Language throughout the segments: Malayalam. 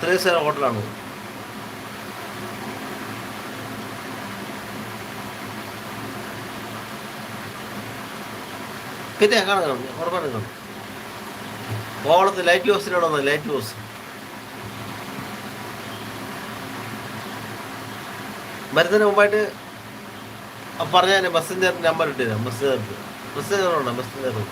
ത്രീ സ്റ്റാർ ഹോട്ടലാണ്. പിന്നെ കാണാം, ഉറപ്പായിട്ടും കാണും. കോവളത്ത് ലൈറ്റ് ഹൗസിനോട് വന്നത്, ലൈറ്റ് ഹൗസ് വരുന്നതിന് മുമ്പായിട്ട് പറഞ്ഞാൽ ബസ്സിൻ്റെ നമ്പർ ഇട്ടുതരാം. ബസ് കയറുണ്ടോ? ബസ് കയറും.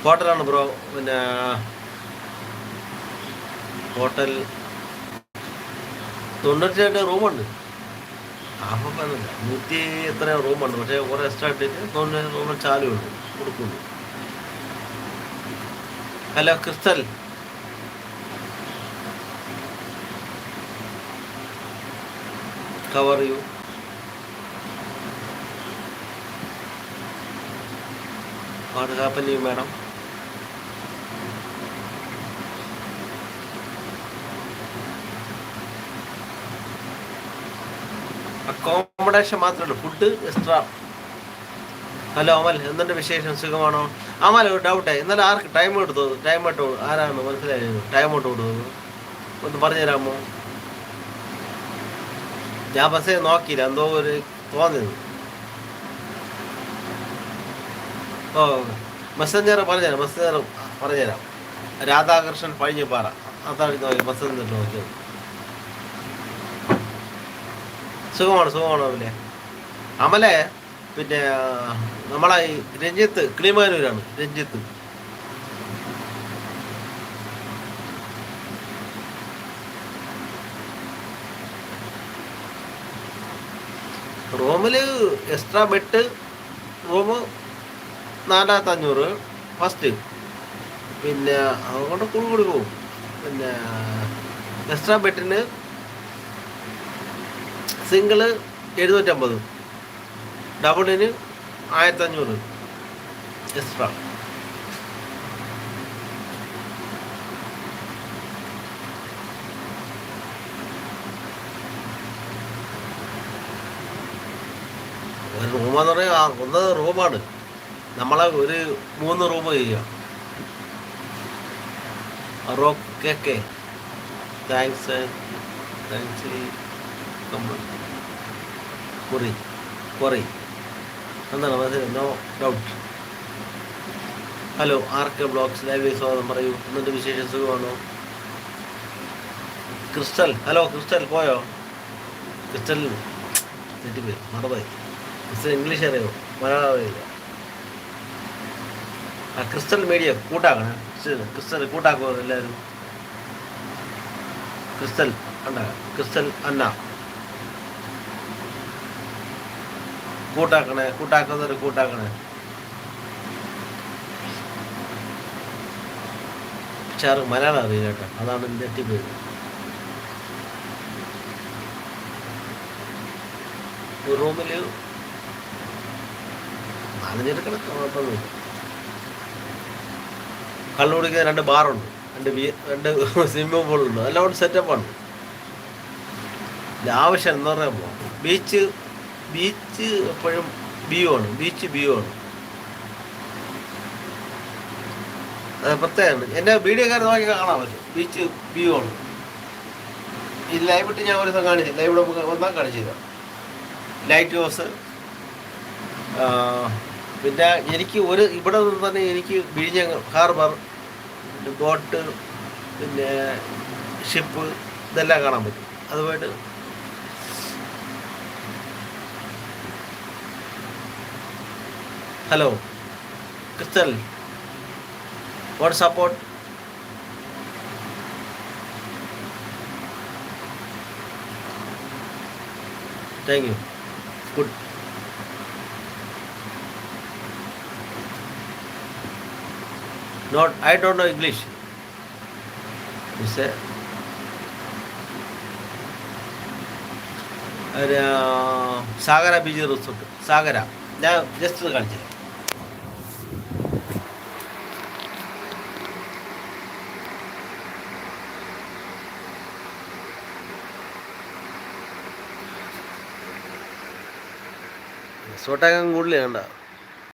ഹോട്ടലാണ് ബ്രോ. പിന്നെ ഹോട്ടൽ 98 റൂമുണ്ട്. അപ്പം 100 എത്രയോ റൂമുണ്ട്. പക്ഷേ കുറേ എക്സ്ട്രാ ഇട്ടിട്ട് 90 റൂമിൽ ചാലുണ്ട് കൊടുക്കുന്നു. Hello crystal, how are you? What happened to you, madam? Accommodation മാത്രമേ ഉള്ളൂ, ഫുഡ് എക്സ്ട്രാ. ഹലോ അമൽ, എന്തുണ്ട് വിശേഷം? സുഖമാണോ? അമൽ, ഒരു ഡൗട്ടേ, ഇന്നലെ ആർക്ക് ടൈം എടുത്തത്? ടൈം ഇട്ടോ ആരാണ് മനസ്സിലായത്? ടൈം ഇട്ട് കൊടുത്തത് ഒന്ന് പറഞ്ഞുതരാമോ? ഞാൻ ബസ്സേ നോക്കിയില്ല, എന്തോ ഒരു തോന്നിയത്. ഓ, മെസ്സഞ്ചർ പറഞ്ഞുതരാം. രാധാകൃഷ്ണൻ പഴിഞ്ഞപ്പാറ, അതാണ് നോക്കി മെസ്സഞ്ചർ നോക്കിയത്. സുഖമാണോ അല്ലേ അമലെ? പിന്നെ നമ്മളെ ഈ രഞ്ജിത്ത് കിളിമാനൂരാണ്. രഞ്ജിത്ത് റൂമിൽ എക്സ്ട്രാ ബെഡ് റൂം 4500 ഫസ്റ്റ്. പിന്നെ അതുകൊണ്ട് കൂടി പോകും. പിന്നെ എക്സ്ട്രാ ബെഡിന് സിംഗിള് 750, ഡബിളിന് 1500 എക്സ്ട്രാ. ഒരു റൂമെന്ന് പറഞ്ഞാൽ ഒന്ന് റൂമാണ്. നമ്മളെ ഒരു 3 റൂം ചെയ്യാം. Okay, thanks. കുറേ എന്താണ് മനസ്സിലായി? No doubt. Hello RK blogs live സ്വാഗതം. പറയൂ, എന്നിട്ട് വിശേഷം? സുഖമാണോ? ക്രിസ്റ്റൽ, ഹലോ ക്രിസ്റ്റൽ, പോയോ? ക്രിസ്റ്റൽ തെറ്റിപ്പോയി, മറന്നായി. ക്രിസ്റ്റൽ ഇംഗ്ലീഷ് അറിയോ? മലയാളം അറിയില്ല. ക്രിസ്റ്റൽ മീഡിയ കൂട്ടാക്കണേ. ക്രിസ്റ്റൽ കൂട്ടാക്കുമോ എല്ലാവരും? ക്രിസ്റ്റൽ ക്രിസ്റ്റൽ അന്ന കൂട്ടാക്കുന്നവർ കൂട്ടാക്കണേ. പക്ഷെ ആർക്ക് മലയാളം അറിയില്ല കേട്ടോ, അതാണ് തെറ്റിപ്പോയത്. ഒരു റൂമിൽ 4 കുഴപ്പമൊന്നുമില്ല. കള്ളു കുടിക്കുന്ന 2 ബാറുണ്ട്, 2 സ്വിമ്മിംഗ് പൂളുണ്ട്. എല്ലാം സെറ്റപ്പാണ്. ആവശ്യം എന്ന് പറയുമ്പോൾ ബീച്ച് എപ്പോഴും വ്യൂ ആണ്. അത് പ്രത്യേകമാണ്. എൻ്റെ വീഡിയോക്കാരെ നോക്കി കാണാൻ പറ്റും. ബീച്ച് വ്യൂ ആണ്. ഈ ലൈവ് ഇട്ട് ഞാൻ ഒരു ദിവസം കാണിച്ചു, ലൈവ് വന്നാൽ കാണിച്ചു തരാം. Light house. പിന്നെ എനിക്ക് ഇവിടെ നിന്ന് തന്നെ എനിക്ക് വിഴിഞ്ഞം ഹാർബർ, ബോട്ട്, പിന്നെ ഷിപ്പ്, ഇതെല്ലാം കാണാൻ പറ്റും. അതുമായിട്ട് hello Crystal, what support? Thank you. Good. I don't know English. You say Sagara beach resort. Sagara ഞാൻ ജസ്റ്റ് കാണിച്ചു. റിസോർട്ടൊക്കെ കൂടുതൽ വേണ്ട.